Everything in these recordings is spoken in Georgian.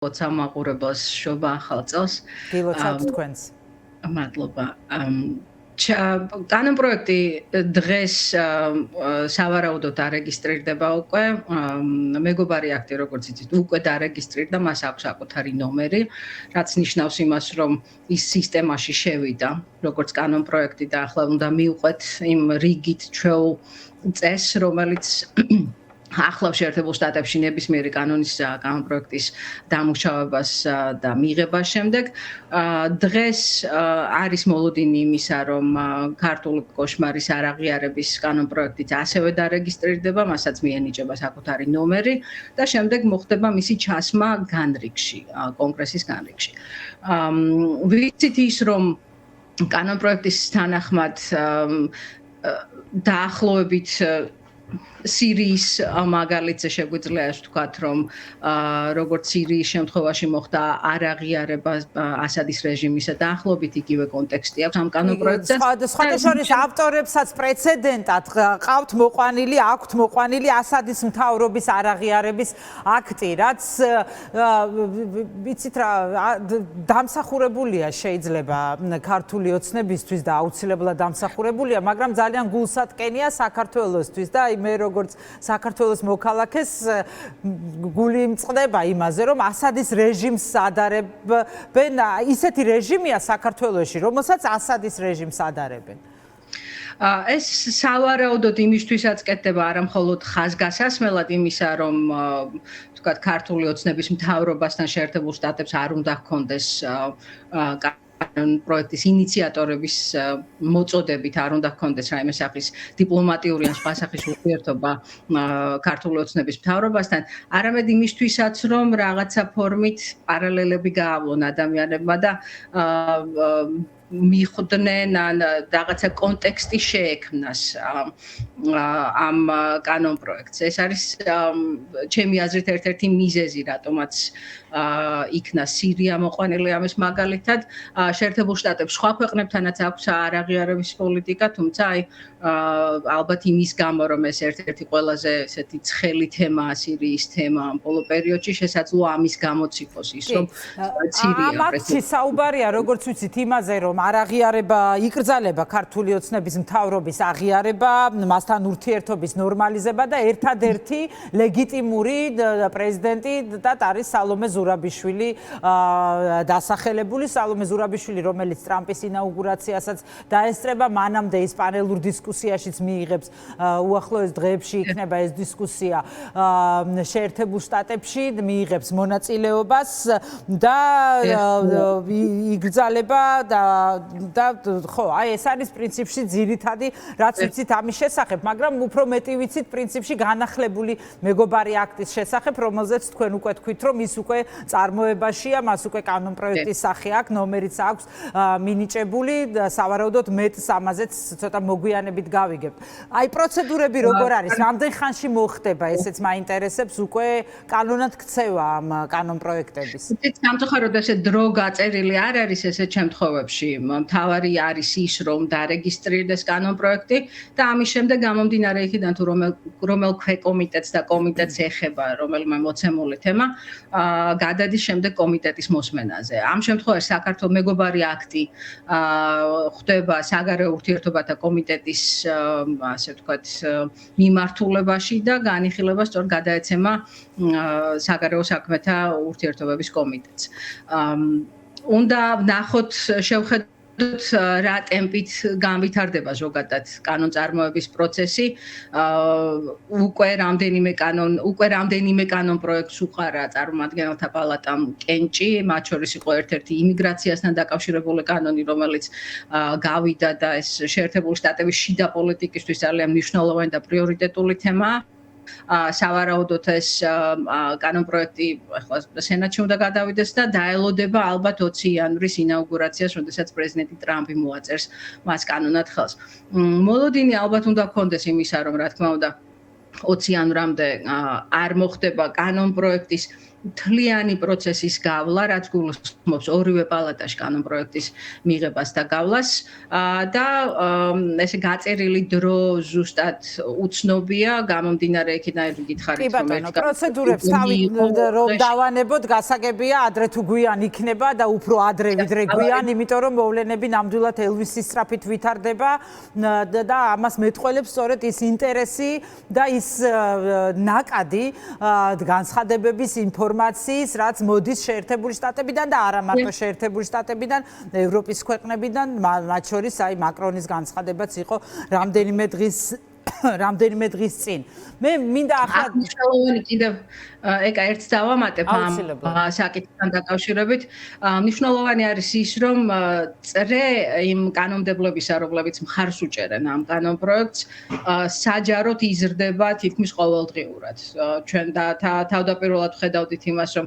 Samaqurebas შობა ახალ წელს. გილოცავთ თქვენს. მადლობა. კანონპროექტი დღეს სავარაუდოდ არეგისტრირდება უკვე. მეგობარი აქტი, როგორც იცით, უკვე დარეგისტრირდა, მას აქვს საკუთარი ნომერი, რაც ნიშნავს იმას, რომ ის სისტემაში შევიდა, როგორც კანონპროექტი და ახლა უნდა მივყვეთ იმ რიგით ჩვეულ წესს, რომელიც ახლავს შეერთებულ შტატებში ნებისმიერი კანონის კანონპროექტის დამუშავებას და მიღებას შემდეგ. დღეს არის მოლოდინი იმისა, რომ ქართული კოშმარის არაღიარების კანონპროექტიც ასევე დარეგისტრირდება, მასაც მიენიჭება საკუთარი ნომერი და შემდეგ მოხდება მისი ჩასმა განრიგში, კონგრესის განრიგში. ვიცით ის, რომ კანონპროექტის თანახმად დაახლოებით სირიის მაგალითზე შეგვიძლია ვთქვათ, რომ როგორც სირიის შემთხვევაში მოხდა არაღიარება ასადის რეჟიმისა დაახლოებით იგივე კონტექსტი აქვს ამ კანონპროექტზე. სხვადასხვა ავტორებსაც პრეცედენტად აქვთ მოყვანილი ასადის მთავრობის არაღიარების აქტი, რაც ვიცით რა დამსახურებულია შეიძლება ქართული ოცნებისთვის და აუცილებლად დამსახურებულია, მაგრამ ძალიან გულსატკენია საქართველოსთვის და მე როგორც საქართველოს მოქალაქეს გული იმწყდება იმაზე, რომ ასადის რეჟიმს ადარებენ, ისეთი რეჟიმია საქართველოში, რომელსაც ასადის რეჟიმს ადარებენ. ეს სავარაუდოდ იმისთვისაც კეთდება არა მხოლოდ ხაზგასასმელად იმისა, რომ თქვათ ქართული ოცნების მთავრობასთან შეერთებულ შტატებს არ უნდა ჰქონდეს პროექტის ინიციატორების მოწოდებით არ უნდა ჰქონდეს რაიმე სახის დიპლომატიური ან სხვა სახის ურთიერთობა ქართული ოცნების მთავრობასთან, არამედ იმისთვისაც, რომ რაღაცა ფორმით პარალელები გაავლონ ადამიანებმა და მიხვდნენ ან რაღაცა კონტექსტი შეექმნას ამ კანონპროექტს. ეს არის ჩემი აზრით ერთ-ერთი მიზეზი, რატომაც იქნა სირია მოყვანილი ამის მაგალითად. შეერთებულ შტატებს სხვა ქვეყნებთანაც აქვს არაღიარების პოლიტიკა, თუმცა ალბათ იმის გამო, რომ ეს ერთ-ერთი ყველაზე ესეთი ცხელი თემაა სირიის თემა ამ ბოლო პერიოდში, შესაძლოა ამის გამოც იყოს ის, რომ სირია პრეზიდენტი საუბარია, როგორც ვიცით, იმაზე, რომ არაღიარება იკრძალება ქართული ოცნების მთავრობის აღიარება, მასთან ურთიერთობის ნორმალიზება და ერთადერთი ლეგიტიმური პრეზიდენტი არის სალომე ზურაბიშვილი დასახელებული, სალომე ზურაბიშვილი, რომელიც ტრამპის ინაუგურაციასაც დაესწრება, მანამდე ის პანელურ დისკუსიაშიც მიიღებს უახლოეს დღეებში იქნება ეს დისკუსია შეერთებულ შტატებში, მიიღებს მონაწილეობას და იგრძალება და ხო, აი ეს არის პრინციპში ძირითადი, რაც ვიცით ამის შესახებ, მაგრამ უფრო მეტი ვიცით პრინციპში განახლებული მეგობარი აქტის შესახებ, რომელზეც თქვენ უკვე თქვით, რომ ის უკვე წარმოებაშია, მას უკვე კანონპროექტის სახე აქვს, ნომერიც აქვს მინიჭებული, სავარაუდოდ მეტს ამაზეც ცოტა მოგვიანებით გავიგებთ. აი პროცედურები როგორ არის? რამდენ ხანში მოხდება, ესეც მაინტერესებს უკვე კანონად ქცევა ამ კანონპროექტების. სამწუხაროდ ესე დრო გაწერილი არ არის ესეთ შემთხვევებში. მთავარი არის ის, რომ დარეგისტრირდეს კანონპროექტი და ამის შემდეგ გამომდინარე იქიდან თუ რომელ ქვეკომიტეტს და კომიტეტს ეხება რომელიმე მოცემული თემა, გადადის შემდეგ კომიტეტის მოსმენაზე. ამ შემთხვევაში საქართველოს მეგობარი აქტი ხდება საგარეო ურთიერთობათა კომიტეტის ასე ვთქვათ მიმართულებაში და განიხილება სწორ გადაეცემა საგარეო საქმეთა ურთიერთობების კომიტეტს. უნდა ვნახოთ შევხედოთ რა ტემპით განვითარდება ზოგადად კანონწარმოების პროცესი. უკვე რამდენიმე კანონპროექტს უყარა წარმომადგენელთა პალატამ კენჭი, მათ შორის იყო ერთ-ერთი იმიგრაციასთან დაკავშირებული კანონი, რომელიც გავიდა და ეს შეერთებული შტატების შიდა პოლიტიკისთვის ძალიან მნიშვნელოვანი და პრიორიტეტული თემაა. სავარაუდოდ ეს კანონპროექტი ახლა სენატში უნდა გადავიდეს და დაელოდება ალბათ 20 იანვრის ინაუგურაციას, როდესაც პრეზიდენტი ტრამპი მოაწერს მას კანონად ხელს. მოლოდინი ალბათ უნდა გქონდეს იმისა, რომ რა თქმა უნდა 20 იანვრამდე არ მოხდება კანონპროექტის მთლიანი პროცესის გავლა, რაც გულისხმობს ორივე პალატაში კანონპროექტის მიღებას და გავლას და ესე გაწერილი დრო ზუსტად უცნობია, გამომდინარე იქიდან გითხარით კი ბატონო, პროცედურებს თავით რომ დავანებოთ, გასაგებია, ადრე თუ გვიან იქნება და უფრო ადრე ვიდრე გვიან, იმიტომ რომ მოვლენები ნამდვილად ელვისის სწრაფით ვითარდება და ამას მეტყველებს სწორედ ის ინტერესი და ის ნაკადი განცხადებების ინფორმაციის, რაც მოდის შეერთებული შტატებიდან და არა მარტო შეერთებული შტატებიდან, ევროპის ქვეყნებიდან, მათ შორის აი მაკრონის განცხადებაც იყო რამდენიმე დღის წინ. მე მინდა ახლა მნიშვნელოვანი კიდევ ეკა ერთს დავამატებ ამ საკითხთან დაკავშირებით. მნიშვნელოვანი არის ის, რომ წრე იმ კანონმდებლობისა, რომლებიც მხარს უჭერენ ამ კანონპროექტს, საჯაროდ იზრდება თითქმის ყოველდღიურად. ჩვენ თავდაპირველად ხედავდით იმას, რომ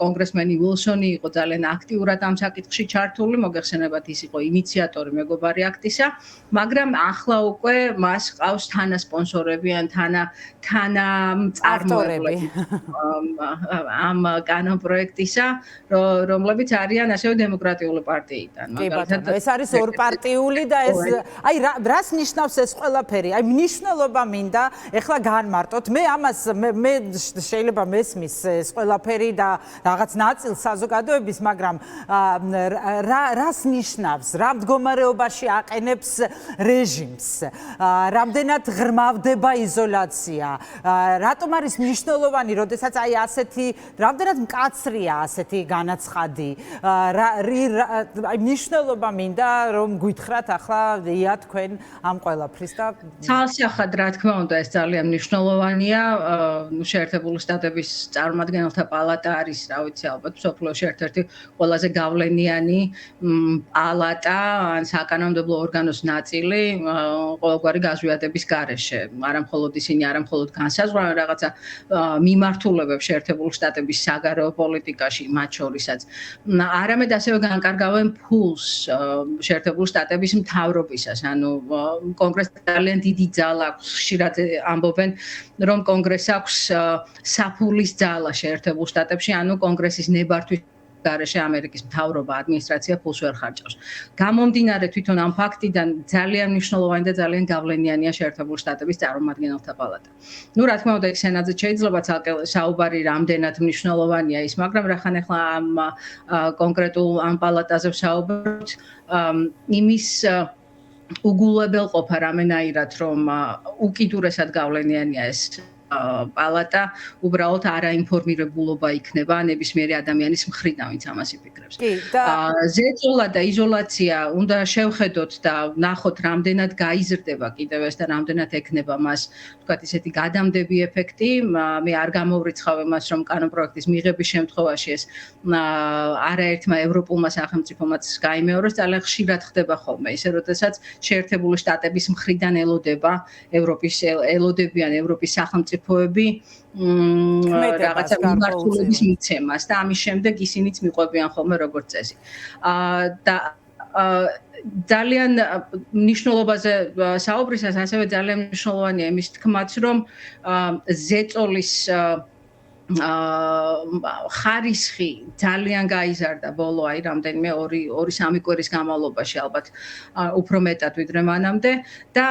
კონგრესმენი ვილსონი იყო ძალიან აქტიურად ამ საკითხში ჩართული, მოგეხსენებათ ის იყო ინიციატორი მეგობარი აქტისა, მაგრამ ახლა უკვე მას ყავს თანასპონსორები ან თანამწარმოებლები ამ კანონპროექტისა, რომლებიც არიან ასევე დემოკრატიული პარტიიდან. მაგალითად, ეს არის ორპარტიული და ეს აი რას ნიშნავს ეს ყველაფერი? აი მნიშვნელობა მინდა ეხლა განმარტოთ. მე ამას მე შეიძლება მესმის ეს ყველაფერი და რაღაც ნაწილ საზოგადოების, მაგრამ რას ნიშნავს? რა მდგომარეობაში აყენებს რეჟიმს? რამდენად ღრმავდება იზოლაცია? რატომ არის მნიშვნელოვანი, როდესაც აი ასეთი რამდენად მკაცრია ასეთი განაცხადი? აი მნიშვნელობა მინდა რომ გითხრათ ახლა ია თქვენ ამ ყველაფრის და ცალსახად რა თქმა უნდა ეს ძალიან მნიშვნელოვანია. შეერთებული შტატების წარმომადგენელთა პალატა არის, რა ვიცი, ალბათ მსოფლიოში ერთ-ერთი ყველაზე გავლენიანი პალატა ან საკანონმდებლო ორგანოს ნაწილი ყოველგვარი გაზვიადების გარეშე. არამხოლოდ ისინი, არამხოლოდ განსაზღვრავენ რაღაცა მიმართულებებს შეერთებული შტატების საგარეო პოლიტიკაში, მათ შორისაც. არამედ ასევე განკარგავენ ფულს შეერთებული შტატების მთავრობისას, ანუ კონგრესს ძალიან დიდი ძალა აქვს, ხშირად ამბობენ, რომ კონგრესს აქვს საფულის ძალა შეერთებულ შტატებში, ანუ კონგრესის ნებართვის გარეშე ამერიკის მთავრობა, ადმინისტრაცია ფულს ვერ ხარჯავს. გამომდინარე თვითონ ამ ფაქტიდან ძალიან მნიშვნელოვანი და ძალიან გავლენიანია შეერთებული შტატების წარმომადგენელთა პალატა. ნუ რა თქმა უნდა, სენატზე შეიძლება საუბარი რამდენად მნიშვნელოვანია ის, მაგრამ რახან ახლა ამ კონკრეტულ ამ პალატაზე ვსაუბრობთ, იმის უგულებელყოფა რამენაირად, რომ უკიდურესად გავლენიანია ეს პალატა, უბრალოდ არაინფორმირებულობა იქნება ნებისმიერი ადამიანის მხრიდან, ვინც ამას იფიქრებს. ზეწოლა და იზოლაცია უნდა შევხედოთ და ნახოთ რამდენად გაიზრდება კიდევ ეს და რამდენად ექნება მას, ვთქვათ, ისეთი გადამდები ეფექტი. მე არ გამოვრიცხავ იმას, რომ კანონპროექტის მიღების შემთხვევაში ეს არაერთმა ევროპულმა სახელმწიფომაც გაიმეოროს, ძალიან ხშირად ხდება ხოლმე ისე, როდესაც შეერთებული შტატების მხრიდან ელოდებიან ევროპის სახელმწიფოები რაღაცა მიმართულების მიცემას და ამის შემდეგ ისინიც მიყვებიან ხოლმე როგორც წესი. და ძალიან მნიშვნელობაზე საუბრისას ასევე ძალიან მნიშვნელოვანია იმის თქმაც, რომ ზეწოლის ხარისხი ძალიან გაიზარდა ბოლო აი რამდენიმე 2-3 კვირის განმავლობაში ალბათ უფრო მეტად ვიდრე მანამდე და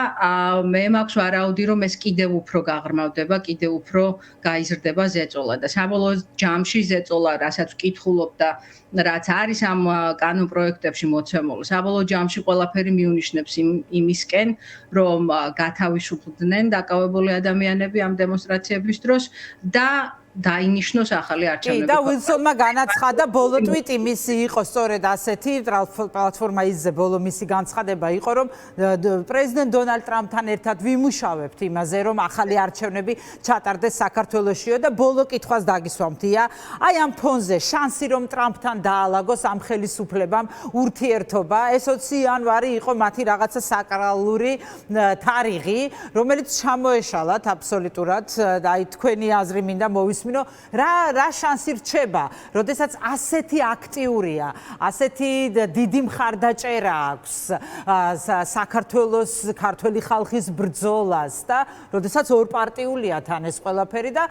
მე მაქვს ვარაუდი რომ ეს კიდევ უფრო გაღრმავდება, კიდევ უფრო გაიზრდება ზეწოლა და საბოლოო ჯამში ზეწოლა, რასაც ვკითხულობ და რაც არის ამ კანონპროექტებში მოცემული, საბოლოო ჯამში ყველაფერი მიუნიშნებს იმისკენ, რომ გათავისუფლდნენ დაკავებული ადამიანები ამ დემონსტრაციების დროს და დაინიშნოს ახალი არჩევნები. და ვილსონმა განაცხადა ბოლო ტვიტი მისი იყო სწორედ ასეთი, პლატფორმა ისზე ბოლო მისი განცხადება იყო, რომ პრეზიდენტ დონალდ ტრამპთან ერთად ვიმუშავებთ იმაზე, რომ ახალი არჩევნები ჩატარდეს საქართველოშიო და ბოლო კითხვას დაგისვამთია. აი ამ ფონზე შანსი რომ ტრამპთან დაალაგოს ამ ხელისუფლებამ ურთიერთობა, ეს 20 იანვარი იყო მათი რაღაცა საკრალური თარიღი, რომელიც ჩამოეშალათ აბსოლუტურად და აი თქვენი აზრი მინდა მოვისმინოთ მოვისმინო, რა შანსი რჩება, როდესაც ასეთი აქტიურია, ასეთი დიდი მხარდაჭერა აქვს საქართველოს ქართველი ხალხის ბრძოლას და როდესაც ორპარტიულია თან ეს ყველაფერი და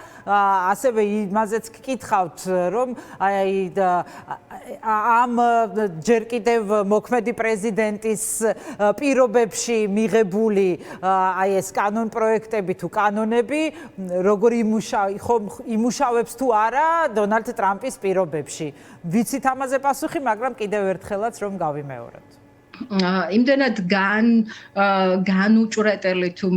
ასევე იმაზეც გკითხავთ, რომ ამ ჯერ კიდევ მოქმედი პრეზიდენტის პირობებში მიღებული ეს კანონპროექტები თუ კანონები როგორ იმუშავებს თუ არა დონალდ ტრამპის პირობებში. ვიცით ამაზე პასუხი, მაგრამ კიდევ ერთხელაც რომ გავიმეორებთ. იმდენად განუჭრეტელი თუ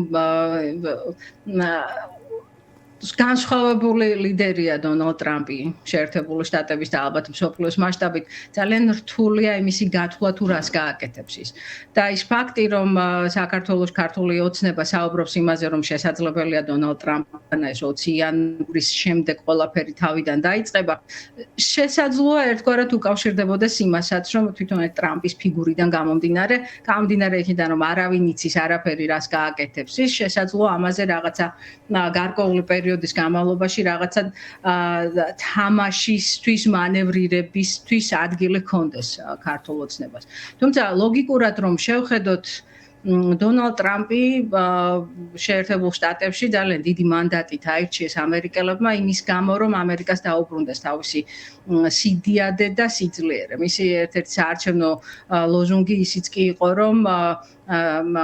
განსხვავებული ლიდერია დონალდ ტრამპი შეერთებული შტატების და ალბათ მსოფლიოს მასშტაბით ძალიან რთულია იმისი გათვლა თუ რას გააკეთებს ის. და ის ფაქტი რომ საქართველოს ქართული ოცნება საუბრობს იმაზე რომ შესაძლებელია დონალდ ტრამპთან ეს 20 იანვრის შემდეგ ყველაფერი თავიდან დაიწყება შესაძლოა ერთგვარად უკავშირდებოდეს იმასაც რომ თვითონ ტრამპის ფიგურიდან გამომდინარე იქიდან რომ არავინ იცის არაფერი რას გააკეთებს ის შესაძლოა ამაზე რაღაცა გარკვეული პერიოდის განმავლობაში რაღაცა თამაშისთვის, მანევრირებისთვის ადგილი ჰქონდეს ქართულ ოცნებას. თუმცა ლოგიკურად რომ შევხედოთ დონალდ ტრამპი შეერთებულ შტატებში ძალიან დიდი მანდატით აირჩიეს ამერიკელებმა იმის გამო რომ ამერიკას დაუბრუნდეს თავისი სიდიადე და სიძლიერე. მისი ერთ-ერთი საარჩევნო ლოზუნგი ისიც კი იყო რომ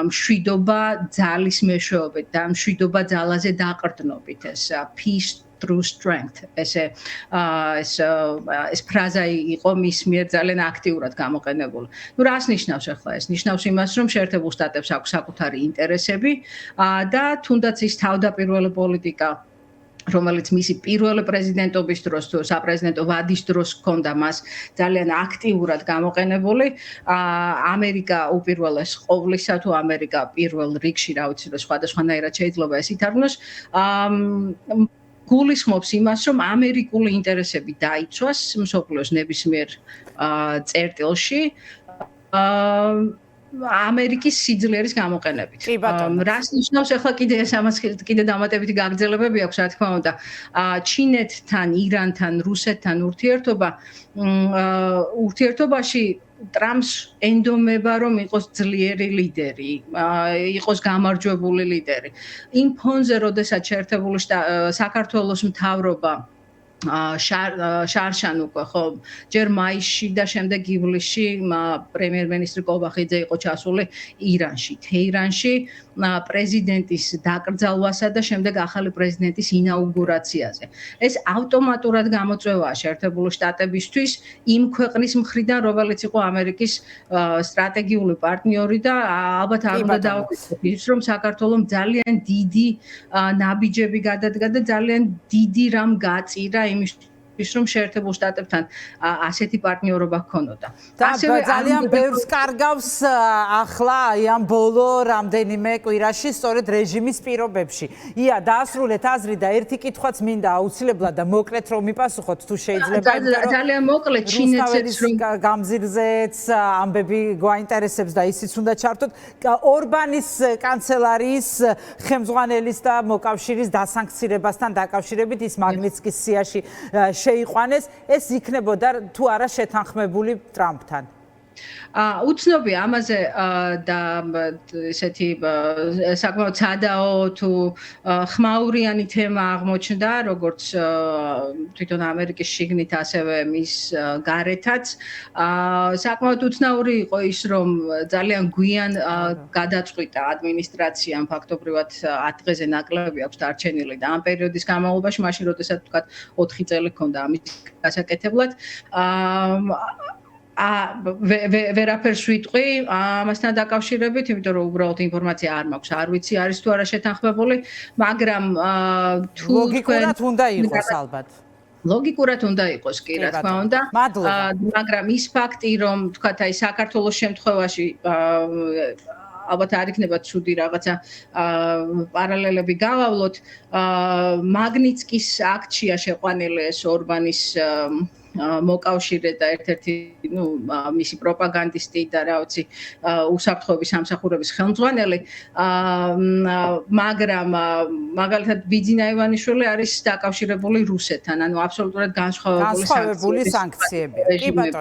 მშვიდობა ძალის მეშვეობით და მშვიდობა ძალაზე დაყრდნობით ეს peace through strength ეს ფრაზა იყო მის მიერ ძალიან აქტიურად გამოყენებული. ნუ რას ნიშნავს ახლა ეს? ნიშნავს იმას, რომ შეერთებულ შტატებს აქვს საკუთარი ინტერესები და თუნდაც ის თავდაპირველი პოლიტიკა რომელიც მისი პირველი პრეზიდენტობის დროს თუ საპრეზიდენტო ვადის დროს ჰქონდა მას ძალიან აქტიურად გამოყენებული. ამერიკა უპირველეს ყოვლისა თუ ამერიკა პირველ რიგში, რა ვიცი, რომ სხვადასხვანაირად შეიძლება ეს ითარგმნოს, გულისხმობს იმას, რომ ამერიკული ინტერესები დაიცვას მსოფლიოს ნებისმიერ წერტილში. ამერიკის სიძლიერის გამოყენებით. რას ნიშნავს ახლა კიდე დამატებითი გაგრძელებები აქვს, რა თქმა უნდა. ჩინეთთან, ირანთან, რუსეთთან ურთიერთობაში ტრამპს ენდომება რომ იყოს ძლიერი ლიდერი, იყოს გამარჯვებული ლიდერი. იმ ფონზე, როდესაც შეერთებული საქართველოს მთავრობა შარშან უკვე ხო ჯერ მაისში და შემდეგ ივლისში პრემიერ-მინისტრი კობახიძე იყო ჩასული ირანში, თეირანში პრეზიდენტის დაკრძალვასა და შემდეგ ახალი პრეზიდენტის ინაუგურაციაზე. ეს ავტომატურად გამოწვევაა შეერთებული შტატებისთვის იმ ქვეყნის მხრიდან, რომელიც იყო ამერიკის სტრატეგიული პარტნიორი და ალბათ არ უნდა დავუკვირდეთ ის, რომ საქართველოს ძალიან დიდი ნაბიჯები გადადგა და ძალიან დიდი რამ გაწირა იმისთვის რომ შეერთებულ შტატებთან ასეთი პარტნიორობა ჰქონოდა. ასევე ძალიან ბევრს კარგავს ახლა ამ ბოლო რამდენიმე კვირაში სწორედ რეჟიმის პირობებში. ია, დაასრულეთ აზრი და ერთი კითხვაც მინდა აუცილებლად და მოკლედ რომ მიპასუხოთ თუ შეიძლება. ძალიან მოკლედ ჩინეთსაც რომ გამზირზეც ამბები გვაინტერესებს და ისიც უნდა ჩართოთ. ორბანის კანცელარიის ხელმძღვანელის და მოკავშირის დასანქცირებასთან დაკავშირებით ის მაგნიტსკის სიაში შეიყვანეს, ეს იქნებოდა თუ არა შეთანხმებული ტრამპთან. უცნობი ამაზე და ესეთი საკმაოდ სადაო თუ ხმაურიანი თემა აღმოჩნდა, როგორც თვითონ ამერიკის შიგნით, ასევე მის გარეთაც. საკმაოდ უცნაური იყო ის, რომ ძალიან გვიან გადაწყვიტა ადმინისტრაციამ ფაქტობრივად 10 დღეზე ნაკლები აქვს დარჩენილი და ამ პერიოდის განმავლობაში, მაშინ როდესაც თქვა 4 წელი ჰქონდა ამის გასაკეთებლად, ვერაფერს ვიტყვი ამასთან დაკავშირებით, იმიტომ რომ უბრალოდ ინფორმაცია არ მაქვს, არ ვიცი არის თუ არა შეთანხმებული, მაგრამ თუ ლოგიკურად უნდა იყოს ალბათ. ლოგიკურად უნდა იყოს კი, რა თქმა უნდა. მაგრამ ის ფაქტი, რომ თქვა აი საქართველოს შემთხვევაში ალბათ არ იქნება ცუდი რაღაცა პარალელები გავავლოთ. მაგნიტსკის აქტშია შეყვანილი ეს ორბანის მოკავშირე და ერთ-ერთი მისი პროპაგანდისტი და რა ვიცი უსაფრთხოების სამსახურების ხელმძღვანელი, მაგრამ მაგალითად ბიძინა ივანიშვილი არის დაკავშირებული რუსეთთან, ანუ აბსოლუტურად განსხვავებული სანქციები. კი ბატონო